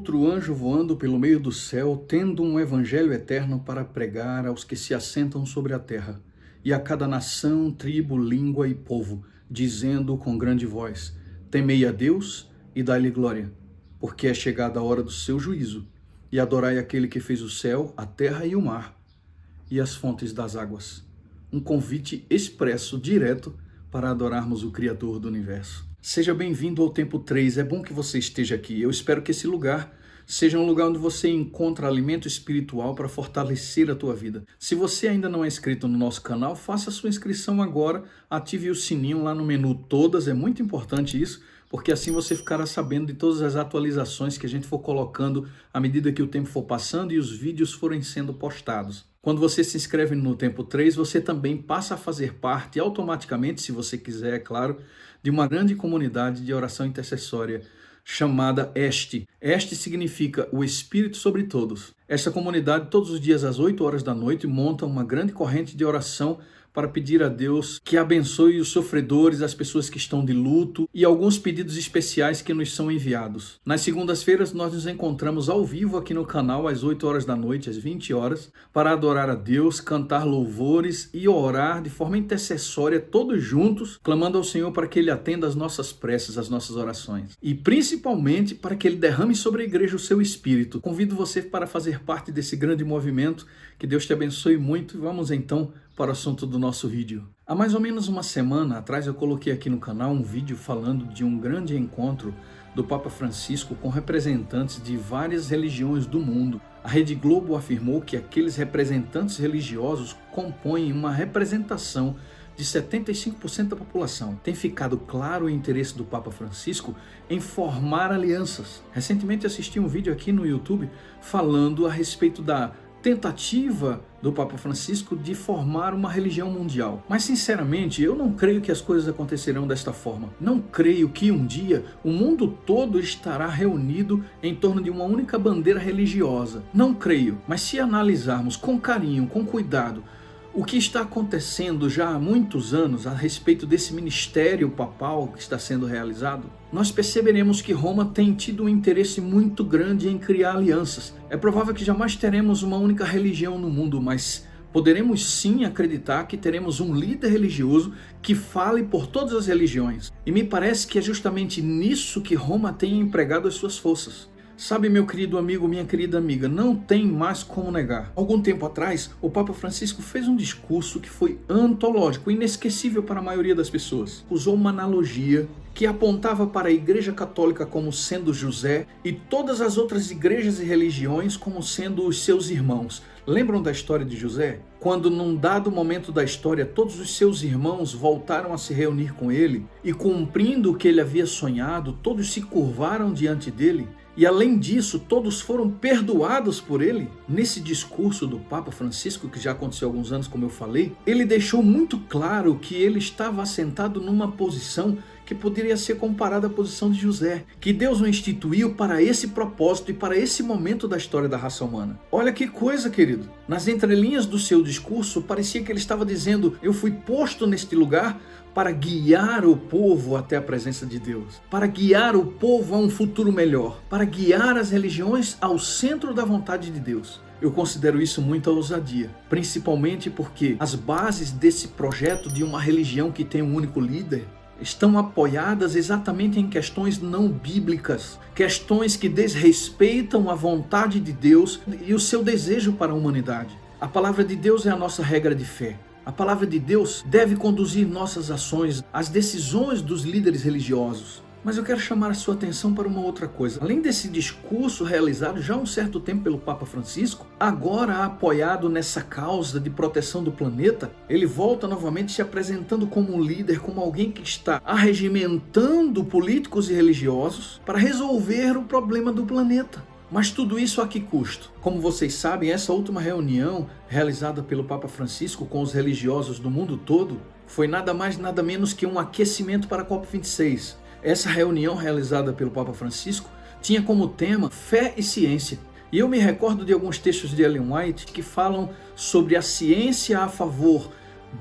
outro anjo voando pelo meio do céu, tendo um evangelho eterno para pregar aos que se assentam sobre a terra, e a cada nação, tribo, língua e povo, dizendo com grande voz: Temei a Deus e dai-lhe glória, porque é chegada a hora do seu juízo, e adorai aquele que fez o céu, a terra e o mar, e as fontes das águas. Um convite expresso, direto, para adorarmos o Criador do Universo. Seja bem-vindo ao Tempo 3, é bom que você esteja aqui. Eu espero que esse lugar seja um lugar onde você encontra alimento espiritual para fortalecer a tua vida. Se você ainda não é inscrito no nosso canal, faça a sua inscrição agora, ative o sininho lá no menu Todas, é muito importante isso, porque assim você ficará sabendo de todas as atualizações que a gente for colocando à medida que o tempo for passando e os vídeos forem sendo postados. Quando você se inscreve no Tempo 3, você também passa a fazer parte automaticamente, se você quiser, é claro, de uma grande comunidade de oração intercessória chamada Este. Este significa o Espírito sobre todos. Essa comunidade, todos os dias às 8 horas da noite, monta uma grande corrente de oração para pedir a Deus que abençoe os sofredores, as pessoas que estão de luto e alguns pedidos especiais que nos são enviados. Nas segundas-feiras nós nos encontramos ao vivo aqui no canal às 8 horas da noite, às 20 horas, para adorar a Deus, cantar louvores e orar de forma intercessória, todos juntos, clamando ao Senhor para que Ele atenda as nossas preces, as nossas orações. E principalmente para que Ele derrame sobre a igreja o seu Espírito. Convido você para fazer parte desse grande movimento. Que Deus te abençoe muito. Vamos então para o assunto do nosso vídeo. Há mais ou menos uma semana atrás eu coloquei aqui no canal um vídeo falando de um grande encontro do Papa Francisco com representantes de várias religiões do mundo. A Rede Globo afirmou que aqueles representantes religiosos compõem uma representação de 75% da população. Tem ficado claro o interesse do Papa Francisco em formar alianças. Recentemente assisti um vídeo aqui no YouTube falando a respeito da tentativa do Papa Francisco de formar uma religião mundial. Mas sinceramente, eu não creio que as coisas acontecerão desta forma. Não creio que um dia o mundo todo estará reunido em torno de uma única bandeira religiosa. Não creio, mas se analisarmos com carinho, com cuidado, o que está acontecendo já há muitos anos a respeito desse ministério papal que está sendo realizado, nós perceberemos que Roma tem tido um interesse muito grande em criar alianças. É provável que jamais teremos uma única religião no mundo, mas poderemos sim acreditar que teremos um líder religioso que fale por todas as religiões. E me parece que é justamente nisso que Roma tem empregado as suas forças. Sabe, meu querido amigo, minha querida amiga, não tem mais como negar. Algum tempo atrás, o Papa Francisco fez um discurso que foi antológico, inesquecível para a maioria das pessoas. Usou uma analogia que apontava para a Igreja Católica como sendo José e todas as outras igrejas e religiões como sendo os seus irmãos. Lembram da história de José? Quando num dado momento da história todos os seus irmãos voltaram a se reunir com ele e cumprindo o que ele havia sonhado, todos se curvaram diante dele e além disso todos foram perdoados por ele. Nesse discurso do Papa Francisco, que já aconteceu há alguns anos como eu falei, ele deixou muito claro que ele estava assentado numa posição que poderia ser comparada à posição de José, que Deus o instituiu para esse propósito e para esse momento da história da raça humana. Olha que coisa, querido. Nas entrelinhas do seu discurso, parecia que ele estava dizendo: eu fui posto neste lugar para guiar o povo até a presença de Deus, para guiar o povo a um futuro melhor, para guiar as religiões ao centro da vontade de Deus. Eu considero isso muita ousadia, principalmente porque as bases desse projeto de uma religião que tem um único líder estão apoiadas exatamente em questões não bíblicas, questões que desrespeitam a vontade de Deus e o seu desejo para a humanidade. A palavra de Deus é a nossa regra de fé. A palavra de Deus deve conduzir nossas ações, as decisões dos líderes religiosos. Mas eu quero chamar a sua atenção para uma outra coisa. Além desse discurso realizado já há um certo tempo pelo Papa Francisco, agora apoiado nessa causa de proteção do planeta, ele volta novamente se apresentando como um líder, como alguém que está arregimentando políticos e religiosos para resolver o problema do planeta. Mas tudo isso a que custo? Como vocês sabem, essa última reunião realizada pelo Papa Francisco com os religiosos do mundo todo foi nada mais nada menos que um aquecimento para a COP26. Essa reunião realizada pelo Papa Francisco tinha como tema fé e ciência. E eu me recordo de alguns textos de Ellen White que falam sobre a ciência a favor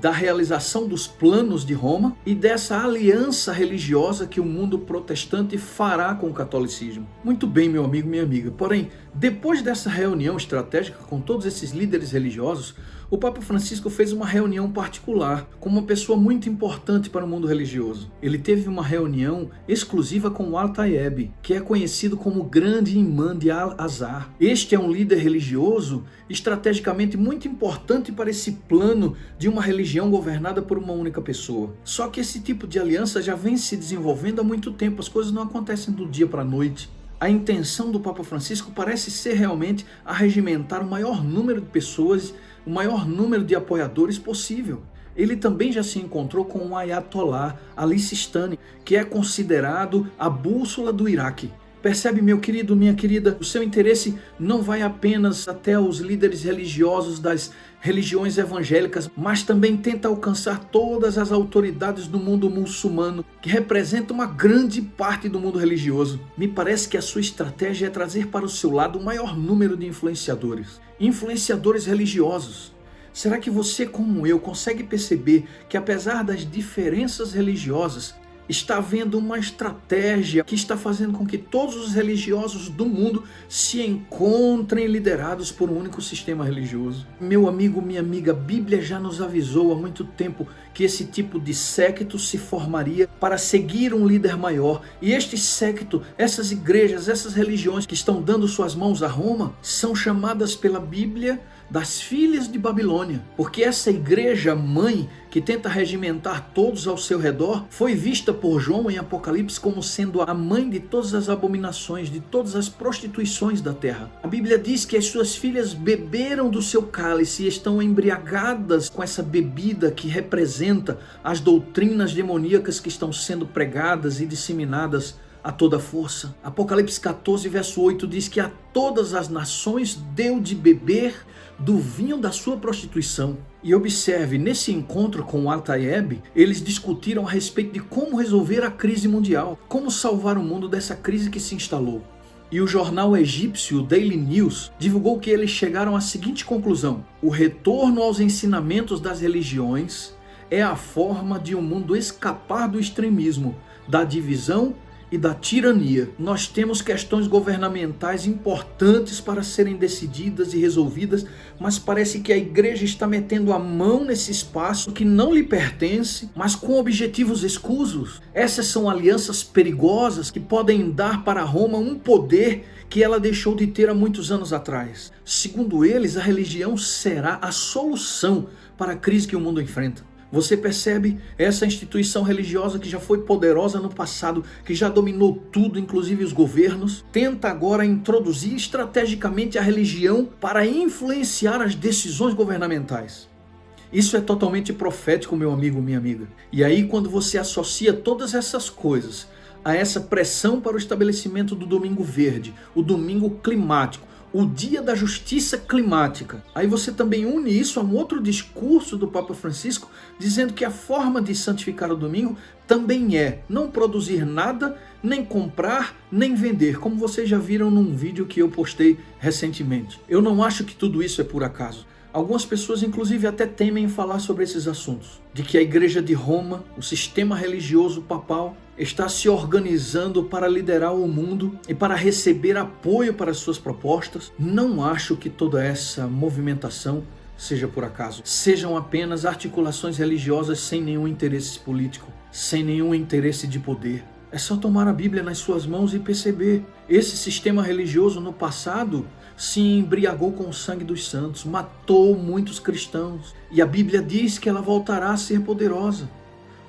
da realização dos planos de Roma e dessa aliança religiosa que o mundo protestante fará com o catolicismo. Muito bem, meu amigo, minha amiga. Porém, depois dessa reunião estratégica com todos esses líderes religiosos, o Papa Francisco fez uma reunião particular com uma pessoa muito importante para o mundo religioso. Ele teve uma reunião exclusiva com o Al-Tayeb, que é conhecido como Grande Imã de Al-Azhar. Este é um líder religioso estrategicamente muito importante para esse plano de uma religião governada por uma única pessoa. Só que esse tipo de aliança já vem se desenvolvendo há muito tempo, as coisas não acontecem do dia para a noite. A intenção do Papa Francisco parece ser realmente arregimentar o maior número de pessoas, o maior número de apoiadores possível. Ele também já se encontrou com o Ayatollah Ali Sistani, que é considerado a bússola do Iraque. Percebe, meu querido, minha querida, o seu interesse não vai apenas até os líderes religiosos das religiões evangélicas, mas também tenta alcançar todas as autoridades do mundo muçulmano, que representa uma grande parte do mundo religioso. Me parece que a sua estratégia é trazer para o seu lado o maior número de influenciadores religiosos. Será que você, como eu, consegue perceber que apesar das diferenças religiosas, está havendo uma estratégia que está fazendo com que todos os religiosos do mundo se encontrem liderados por um único sistema religioso? Meu amigo, minha amiga, a Bíblia já nos avisou há muito tempo que esse tipo de séquito se formaria para seguir um líder maior. E este séquito, essas igrejas, essas religiões que estão dando suas mãos a Roma, são chamadas pela Bíblia das filhas de Babilônia, porque essa igreja mãe que tenta regimentar todos ao seu redor foi vista por João em Apocalipse como sendo a mãe de todas as abominações, de todas as prostituições da terra. A Bíblia diz que as suas filhas beberam do seu cálice e estão embriagadas com essa bebida que representa as doutrinas demoníacas que estão sendo pregadas e disseminadas a toda força. Apocalipse 14, verso 8 diz que a todas as nações deu de beber do vinho da sua prostituição. E observe, nesse encontro com o Al-Tayeb, eles discutiram a respeito de como resolver a crise mundial, como salvar o mundo dessa crise que se instalou. E o jornal egípcio Daily News divulgou que eles chegaram à seguinte conclusão: o retorno aos ensinamentos das religiões é a forma de o mundo escapar do extremismo, da divisão e da tirania. Nós temos questões governamentais importantes para serem decididas e resolvidas, mas parece que a igreja está metendo a mão nesse espaço que não lhe pertence, mas com objetivos escusos. Essas são alianças perigosas que podem dar para Roma um poder que ela deixou de ter há muitos anos atrás. Segundo eles, a religião será a solução para a crise que o mundo enfrenta. Você percebe essa instituição religiosa que já foi poderosa no passado, que já dominou tudo, inclusive os governos, tenta agora introduzir estrategicamente a religião para influenciar as decisões governamentais. Isso é totalmente profético, meu amigo, minha amiga. E aí, quando você associa todas essas coisas a essa pressão para o estabelecimento do Domingo Verde, o Domingo Climático, o Dia da Justiça Climática, aí você também une isso a um outro discurso do Papa Francisco, dizendo que a forma de santificar o domingo também é não produzir nada, nem comprar, nem vender, como vocês já viram num vídeo que eu postei recentemente. Eu não acho que tudo isso é por acaso. Algumas pessoas, inclusive, até temem falar sobre esses assuntos. De que a Igreja de Roma, o sistema religioso papal, está se organizando para liderar o mundo e para receber apoio para suas propostas. Não acho que toda essa movimentação seja por acaso. Sejam apenas articulações religiosas sem nenhum interesse político, sem nenhum interesse de poder. É só tomar a Bíblia nas suas mãos e perceber. Esse sistema religioso no passado se embriagou com o sangue dos santos, matou muitos cristãos. E a Bíblia diz que ela voltará a ser poderosa,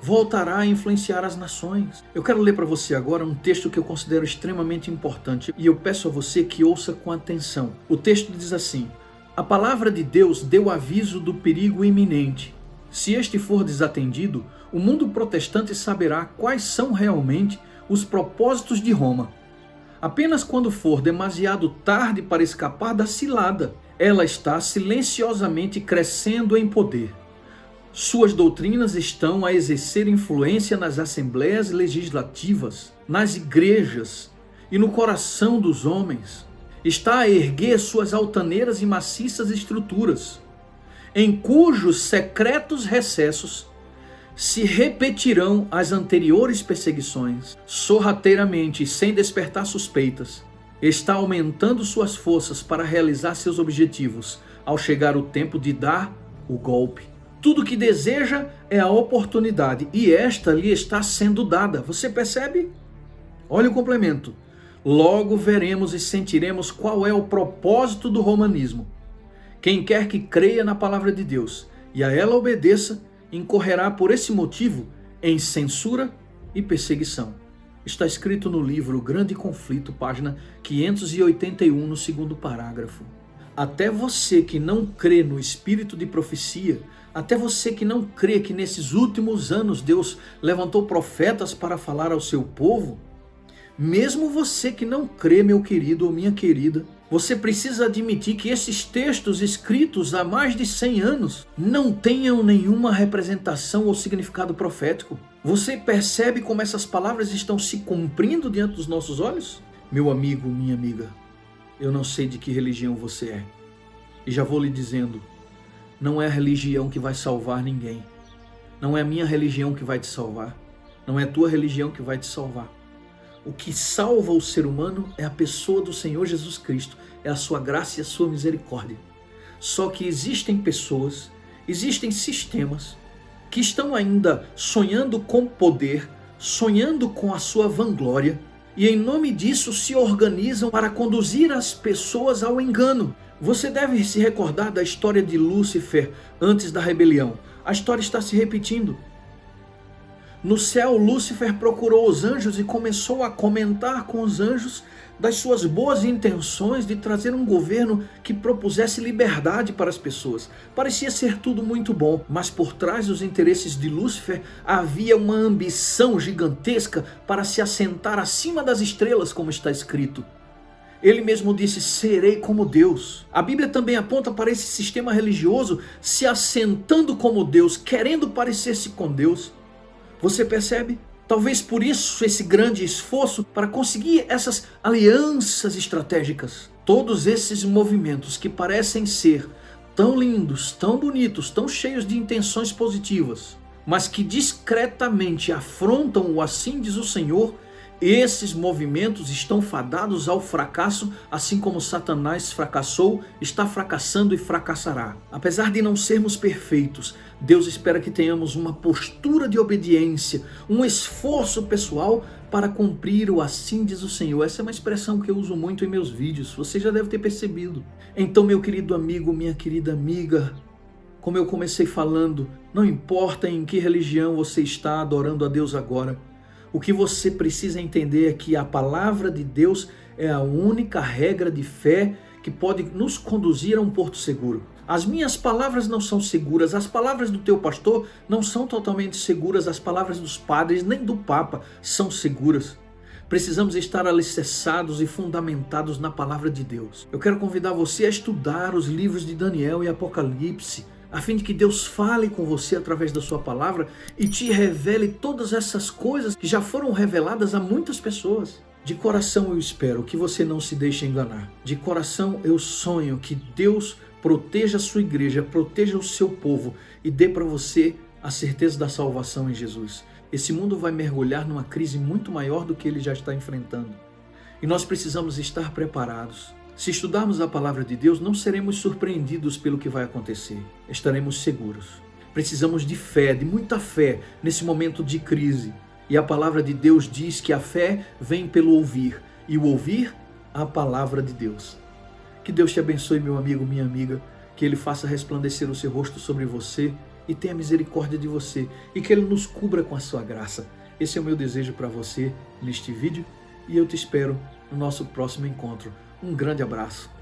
voltará a influenciar as nações. Eu quero ler para você agora um texto que eu considero extremamente importante e eu peço a você que ouça com atenção. O texto diz assim: a palavra de Deus deu aviso do perigo iminente. Se este for desatendido, o mundo protestante saberá quais são realmente os propósitos de Roma. Apenas quando for demasiado tarde para escapar da cilada, ela está silenciosamente crescendo em poder. Suas doutrinas estão a exercer influência nas assembleias legislativas, nas igrejas e no coração dos homens. Está a erguer suas altaneiras e maciças estruturas. em cujos secretos recessos se repetirão as anteriores perseguições, sorrateiramente e sem despertar suspeitas, está aumentando suas forças para realizar seus objetivos, ao chegar o tempo de dar o golpe. Tudo que deseja é a oportunidade, e esta lhe está sendo dada. Você percebe? Olha o complemento. Logo veremos e sentiremos qual é o propósito do romanismo. Quem quer que creia na palavra de Deus e a ela obedeça, incorrerá por esse motivo em censura e perseguição. Está escrito no livro Grande Conflito, página 581, no segundo parágrafo. Até você que não crê no espírito de profecia, até você que não crê que nesses últimos anos Deus levantou profetas para falar ao seu povo, mesmo você que não crê, meu querido ou minha querida, você precisa admitir que esses textos escritos há mais de 100 anos não tenham nenhuma representação ou significado profético. Você percebe como essas palavras estão se cumprindo diante dos nossos olhos? Meu amigo, minha amiga, eu não sei de que religião você é. E já vou lhe dizendo, não é a religião que vai salvar ninguém. Não é a minha religião que vai te salvar. Não é a tua religião que vai te salvar. O que salva o ser humano é a pessoa do Senhor Jesus Cristo, é a sua graça e a sua misericórdia. Só que existem pessoas, existem sistemas que estão ainda sonhando com poder, sonhando com a sua vanglória, e em nome disso se organizam para conduzir as pessoas ao engano. Você deve se recordar da história de Lúcifer antes da rebelião. A história está se repetindo. No céu, Lúcifer procurou os anjos e começou a comentar com os anjos das suas boas intenções de trazer um governo que propusesse liberdade para as pessoas. Parecia ser tudo muito bom, mas por trás dos interesses de Lúcifer havia uma ambição gigantesca para se assentar acima das estrelas, como está escrito. Ele mesmo disse, serei como Deus. A Bíblia também aponta para esse sistema religioso se assentando como Deus, querendo parecer-se com Deus. Você percebe? Talvez por isso esse grande esforço para conseguir essas alianças estratégicas. Todos esses movimentos que parecem ser tão lindos, tão bonitos, tão cheios de intenções positivas, mas que discretamente afrontam o assim diz o Senhor, esses movimentos estão fadados ao fracasso, assim como Satanás fracassou, está fracassando e fracassará. Apesar de não sermos perfeitos, Deus espera que tenhamos uma postura de obediência, um esforço pessoal para cumprir o assim diz o Senhor. Essa é uma expressão que eu uso muito em meus vídeos, você já deve ter percebido. Então, meu querido amigo, minha querida amiga, como eu comecei falando, não importa em que religião você está adorando a Deus agora, o que você precisa entender é que a palavra de Deus é a única regra de fé que pode nos conduzir a um porto seguro. As minhas palavras não são seguras, as palavras do teu pastor não são totalmente seguras, as palavras dos padres nem do Papa são seguras. Precisamos estar alicerçados e fundamentados na palavra de Deus. Eu quero convidar você a estudar os livros de Daniel e Apocalipse, a fim de que Deus fale com você através da sua palavra e te revele todas essas coisas que já foram reveladas a muitas pessoas. De coração eu espero que você não se deixe enganar. De coração eu sonho que Deus proteja a sua igreja, proteja o seu povo e dê para você a certeza da salvação em Jesus. Esse mundo vai mergulhar numa crise muito maior do que ele já está enfrentando. E nós precisamos estar preparados. Se estudarmos a palavra de Deus, não seremos surpreendidos pelo que vai acontecer. Estaremos seguros. Precisamos de fé, de muita fé, nesse momento de crise. E a palavra de Deus diz que a fé vem pelo ouvir. E o ouvir, a palavra de Deus. Que Deus te abençoe, meu amigo, minha amiga. Que Ele faça resplandecer o seu rosto sobre você e tenha misericórdia de você. E que Ele nos cubra com a sua graça. Esse é o meu desejo para você neste vídeo. E eu te espero no nosso próximo encontro. Um grande abraço.